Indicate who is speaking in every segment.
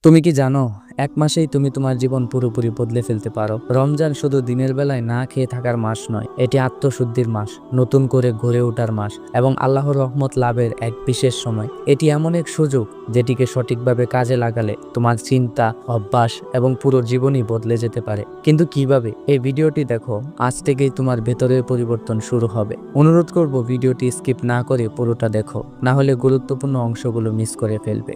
Speaker 1: তুমি কি জানো, এক মাসেই তুমি তোমার জীবন পুরোপুরি বদলে ফেলতে পারো। রমজান শুধু দিনের বেলায় না খেয়ে থাকার মাস নয়, এটি আত্মশুদ্ধির মাস, নতুন করে গড়ে ওঠার মাস এবং আল্লাহর রহমত লাভের এক বিশেষ সময়। এটি এমন এক সুযোগ যেটিকে সঠিকভাবে কাজে লাগালে তোমার চিন্তা, অভ্যাস এবং পুরো জীবনই বদলে যেতে পারে। কিন্তু কিভাবে? এই ভিডিওটি দেখো, আজ থেকেই তোমার ভেতরের পরিবর্তন শুরু হবে। অনুরোধ করব ভিডিওটি স্কিপ না করে পুরোটা দেখো, না হলে গুরুত্বপূর্ণ অংশগুলো মিস করে ফেলবে।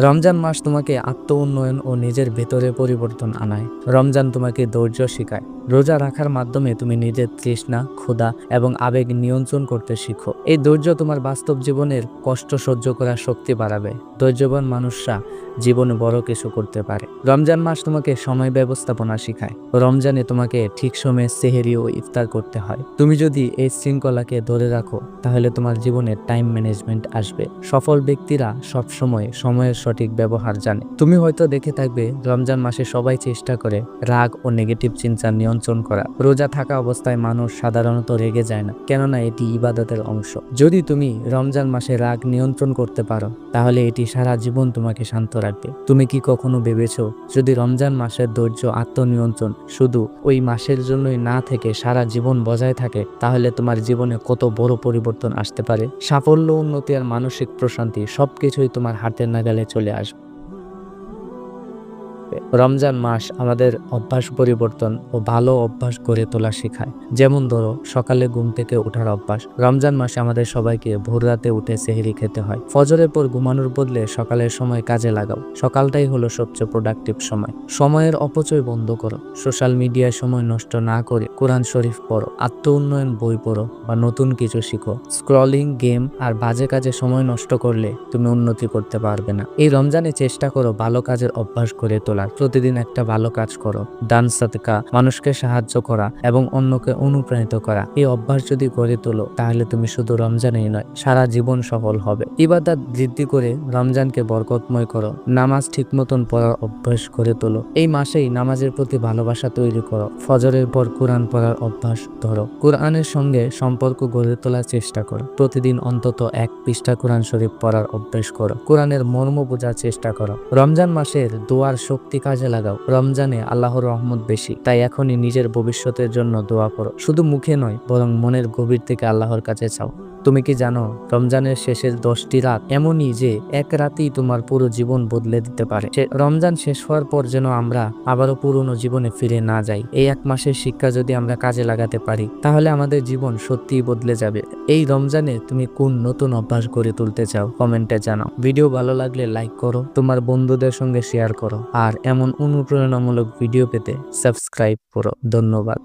Speaker 1: রমজান মাস তোমাকে আত্ম উন্নয়ন ও নিজের ভেতরে পরিবর্তন আনায়। রমজান তোমাকে ধৈর্য শেখায়। রোজা রাখার মাধ্যমে তুমি নিজের তৃষ্ণা, ক্ষুধা এবং আবেগ নিয়ন্ত্রণ করতে শিখো। এই ধৈর্য তোমার বাস্তব জীবনের কষ্ট সহ্য করার শক্তি বাড়াবে। ধৈর্যবান মানুষরা জীবনে বড় কিছু করতে পারে। রমজান মাস তোমাকে সময় ব্যবস্থাপনা শেখায়। রমজানে তোমাকে ঠিক সময়ে সেহরি ও ইফতার করতে হয়। তুমি যদি এই শৃঙ্খলাকে ধরে রাখো, তাহলে তোমার জীবনে টাইম ম্যানেজমেন্ট আসবে। সফল ব্যক্তিরা সবসময় সময়ের সঠিক ব্যবহার জানে। তুমি হয়তো দেখে থাকবে, রমজান মাসে সবাই চেষ্টা করে রাগ ও নেগেটিভ চিন্তা নিয়ন্ত্রণ করা। রোজা থাকা অবস্থায় মানুষ সাধারণত রেগে যায় না, কেননা এটি ইবাদতের অংশ। যদি তুমি রমজান মাসে রাগ নিয়ন্ত্রণ করতে পারো, তাহলে এটি সারা জীবন তোমাকে শান্ত রাখবে। তুমি কি কখনো ভেবেছো, যদি রমজান মাসের ধৈর্য, আত্মনিয়ন্ত্রণ শুধু ওই মাসের জন্যই না থেকে সারা জীবন বজায় থাকে, তাহলে তোমার জীবনে কত বড় পরিবর্তন আসতে পারে। সাফল্য, উন্নতি আর মানসিক প্রশান্তি সবকিছুই তোমার হাতের নাগালে চলে আসবে। রমজান মাস আমাদের অভ্যাস পরিবর্তন ও ভালো অভ্যাস গড়ে তোলা শেখায়। যেমন ধরো, সকালে ঘুম থেকে ওঠার অভ্যাস। রমজান মাসে আমাদের সবাইকে ভোর রাতে উঠে সেহরি খেতে হয়। ফজরের পর ঘুমানোর বদলে সকালের সময় কাজে লাগাও। সকালটাই হলো সবচেয়ে প্রোডাক্টিভ সময়। সময়ের অপচয় বন্ধ করো। সোশ্যাল মিডিয়ায় সময় নষ্ট না করে কোরআন শরীফ পড়ো, আত্ম উন্নয়ন বই পড়ো বা নতুন কিছু শিখো। স্ক্রলিং, গেম আর বাজে কাজে সময় নষ্ট করলে তুমি উন্নতি করতে পারবে না। এই রমজানে চেষ্টা করো ভালো কাজের অভ্যাস গড়ে তোলা। প্রতিদিন একটা ভালো কাজ করো, দান সাদকা, মানুষকে সাহায্য করা এবং অন্যকে অনুপ্রাণিত করা। এই অভ্যাস যদি গড়ে তোলো, তাহলে তুমি শুধু রমজানেই নয়, সারা জীবন সফল হবে। ইবাদত বৃদ্ধি করে রমজানকে বরকতময় করো। নামাজ ঠিক মতন পড়ার অভ্যাস গড়ে তোলো। এই মাসেই নামাজের প্রতি ভালোবাসা তৈরি করো। ফজরের পর কোরআন পড়ার অভ্যাস ধরো। কোরআনের সঙ্গে সম্পর্ক গড়ে তোলার চেষ্টা করো। প্রতিদিন অন্তত 1 পৃষ্ঠা কোরআন শরীফ পড়ার অভ্যাস করো। কোরআনের মর্ম বোঝার চেষ্টা করো। রমজান মাসের দোয়ার শক্তি কাজে লাগাও। রমজানে আল্লাহর রহমত বেশি, তাই এখনই নিজের ভবিষ্যতের জন্য দোয়া করো। শুধু মুখে নয়, বরং মনের গভীর থেকে আল্লাহর কাছে চাও। তুমি কি জানো, রমজানের শেষের 10টি রাত এমনই যে এক রাতেই তোমার পুরো জীবন বদলে দিতে পারে। রমজান শেষ হওয়ার পর যেন আমরা আবারও পুরনো জীবনে ফিরে না যাই। এই 1 মাসের শিক্ষা যদি আমরা কাজে লাগাতে পারি, তাহলে আমাদের জীবন সত্যিই বদলে যাবে। এই রমজানে তুমি কোন নতুন অভ্যাস গড়ে তুলতে চাও, কমেন্টে জানাও। ভিডিও ভালো লাগলে লাইক করো, তোমার বন্ধুদের সঙ্গে শেয়ার করো, আর এমন অনুপ্রেরণামূলক ভিডিও পেতে সাবস্ক্রাইব করো। ধন্যবাদ।